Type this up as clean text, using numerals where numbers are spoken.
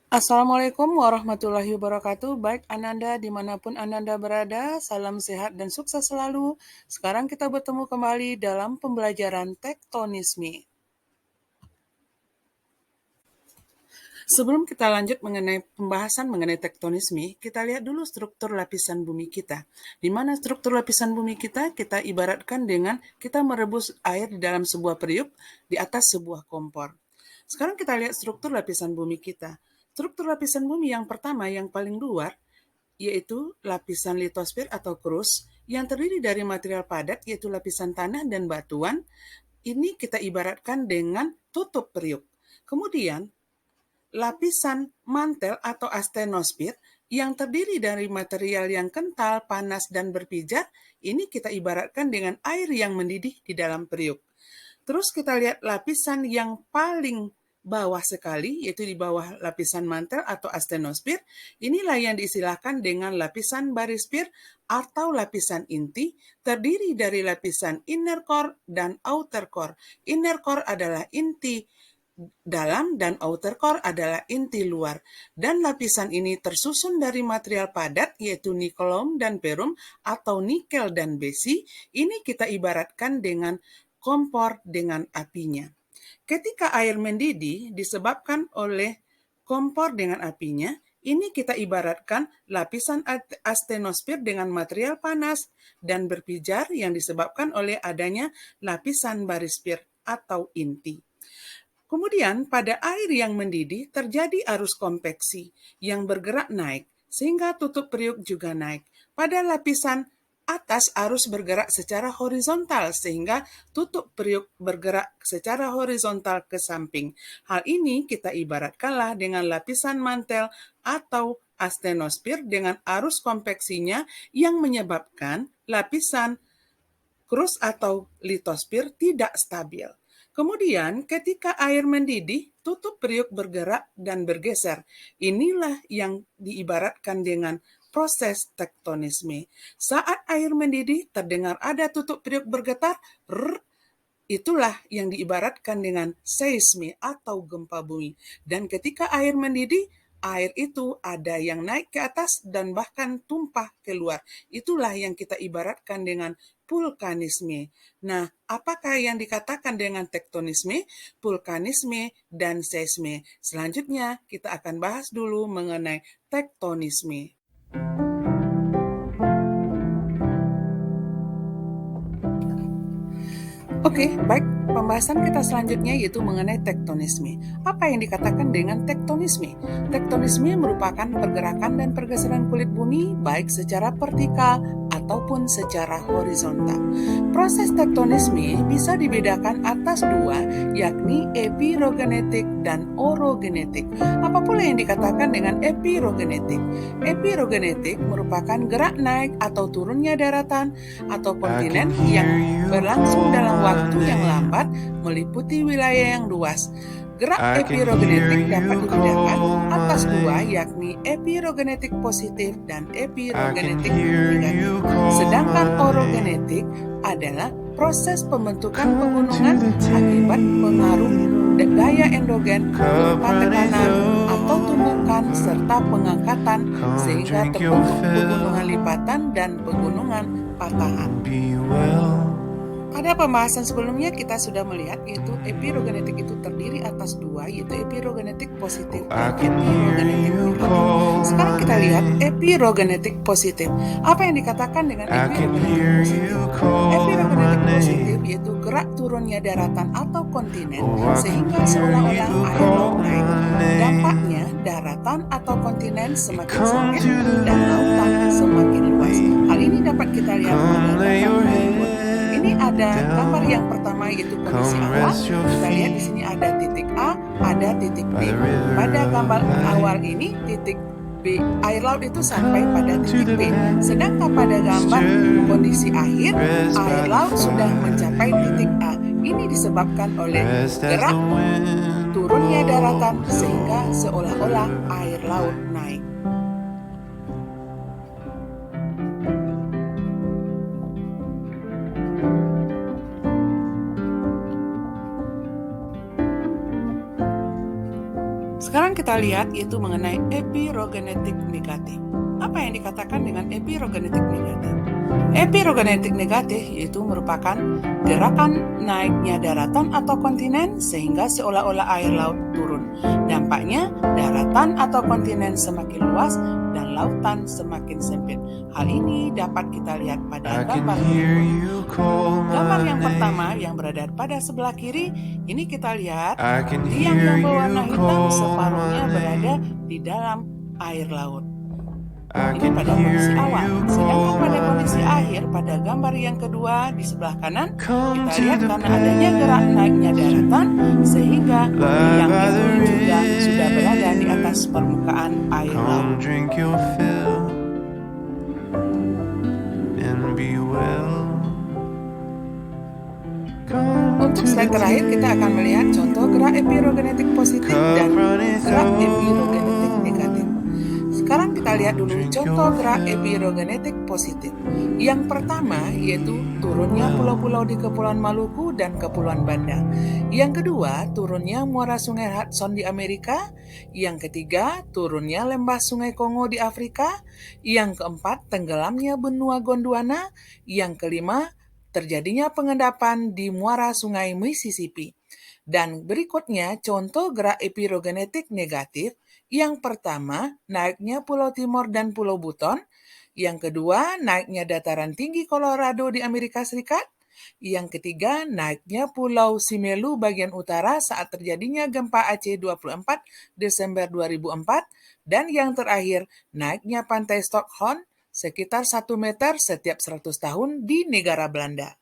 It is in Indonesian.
Assalamualaikum warahmatullahi wabarakatuh. Baik Ananda dimanapun Ananda berada, salam sehat dan sukses selalu. Sekarang kita bertemu kembali dalam pembelajaran tektonisme. Sebelum kita lanjut mengenai pembahasan mengenai tektonisme, kita lihat dulu struktur lapisan bumi kita. Di mana struktur lapisan bumi kita ibaratkan dengan kita merebus air di dalam sebuah periuk di atas sebuah kompor. Sekarang kita lihat struktur lapisan bumi kita. Struktur lapisan bumi yang pertama, yang paling luar, yaitu lapisan litosfer atau crust yang terdiri dari material padat, yaitu lapisan tanah dan batuan. Ini kita ibaratkan dengan tutup periuk. Kemudian, lapisan mantel atau astenosfer yang terdiri dari material yang kental, panas, dan berpijar, ini kita ibaratkan dengan air yang mendidih di dalam periuk. Terus kita lihat lapisan yang paling bawah sekali, yaitu di bawah lapisan mantel atau astenosfer. Inilah yang diistilahkan dengan lapisan barisfer atau lapisan inti, terdiri dari lapisan inner core dan outer core. Inner core adalah inti dalam dan outer core adalah inti luar. Dan lapisan ini tersusun dari material padat yaitu nikelom dan perum atau nikel dan besi. Ini kita ibaratkan dengan kompor dengan apinya. Ketika air mendidih disebabkan oleh kompor dengan apinya, ini kita ibaratkan lapisan astenosfer dengan material panas dan berpijar yang disebabkan oleh adanya lapisan barisfer atau inti. Kemudian pada air yang mendidih terjadi arus konveksi yang bergerak naik, sehingga tutup periuk juga naik. Pada lapisan atas arus bergerak secara horizontal, sehingga tutup periuk bergerak secara horizontal ke samping. Hal ini kita ibaratkanlah dengan lapisan mantel atau astenosfer dengan arus konveksinya yang menyebabkan lapisan crust atau litosfer tidak stabil. Kemudian ketika air mendidih, tutup periuk bergerak dan bergeser. Inilah yang diibaratkan dengan proses tektonisme. Saat air mendidih, terdengar ada tutup periuk bergetar, itulah yang diibaratkan dengan seisme atau gempa bumi. Dan ketika air mendidih, air itu ada yang naik ke atas dan bahkan tumpah keluar. Itulah yang kita ibaratkan dengan vulkanisme. Nah, apakah yang dikatakan dengan tektonisme, vulkanisme, dan seisme? Selanjutnya, kita akan bahas dulu mengenai tektonisme. Oke, baik. Pembahasan kita selanjutnya yaitu mengenai tektonisme. Apa yang dikatakan dengan tektonisme? Tektonisme merupakan pergerakan dan pergeseran kulit bumi baik secara vertikal ataupun secara horizontal. Proses tektonisme bisa dibedakan atas dua, yakni epirogenetik dan orogenetik. Apa pula yang dikatakan dengan epirogenetik? Epirogenetik merupakan gerak naik atau turunnya daratan atau kontinen yang berlangsung dalam waktu yang lambat meliputi wilayah yang luas. Gerak epirogenetik dapat dibedakan atas dua, yakni epirogenetik positif dan epirogenetik negatif. Sedangkan orogenetik adalah proses pembentukan pegunungan akibat pengaruh gaya endogen, gempa tekanan, atau tumbukan serta pengangkatan sehingga terbentuk pegunungan lipatan dan pegunungan patahan. Pada pembahasan sebelumnya kita sudah melihat yaitu epirogenetik itu terdiri atas dua, yaitu epirogenetik positif dan epirogenetik negatif. Sekarang kita lihat epirogenetik positif. Apa yang dikatakan dengan epirogenetik positif? Epirogenetik positif yaitu gerak turunnya daratan atau kontinen sehingga seolah-olah air laut naik. Dampaknya daratan atau kontinen semakin sempit dan lautan semakin luas. Hal ini dapat kita lihat pada gambar berikut. Ini ada gambar yang pertama yaitu kondisi awal. Kita lihat di sini ada titik A, ada titik B. Pada gambar awal ini titik B, air laut itu sampai pada titik B. Sedangkan pada gambar kondisi akhir, air laut sudah mencapai titik A. Ini disebabkan oleh gerak turunnya daratan sehingga seolah-olah air laut naik. Sekarang kita kita lihat yaitu mengenai epirogenetik negatif. Apa yang dikatakan dengan epirogenetik negatif? Epirogenetik negatif yaitu merupakan gerakan naiknya daratan atau kontinen sehingga seolah-olah air laut turun. Dampaknya daratan atau kontinen semakin luas dan lautan semakin sempit. Hal ini dapat kita lihat pada gambar Gambar yang pertama yang berada pada sebelah kiri, ini kita lihat tiang yang berwarna hitam separuhnya berada di dalam air laut. Ini pada kondisi awal. Sedangkan pada kondisi akhir, pada gambar yang kedua di sebelah kanan, kita lihat karena adanya gerak naiknya daratan, sehingga tiang itu juga sudah berada di atas permukaan air laut. Untuk slide terakhir, kita akan melihat contoh gerak epirogenetik positif dan gerak epirogenetik negatif. Sekarang kita lihat dulu contoh gerak epirogenetik positif. Yang pertama yaitu turunnya pulau-pulau di Kepulauan Maluku dan Kepulauan Banda. Yang kedua, turunnya muara sungai Hudson di Amerika. Yang ketiga, turunnya lembah sungai Kongo di Afrika. Yang keempat, tenggelamnya benua Gondwana. Yang kelima, terjadinya pengendapan di muara sungai Mississippi. Dan berikutnya contoh gerak epirogenetik negatif. Yang pertama, naiknya Pulau Timor dan Pulau Buton. Yang kedua, naiknya dataran tinggi Colorado di Amerika Serikat. Yang ketiga, naiknya Pulau Simelu bagian utara saat terjadinya gempa Aceh 24 Desember 2004. Dan yang terakhir, naiknya pantai Stockholm sekitar 1 meter setiap 100 tahun di negara Belanda.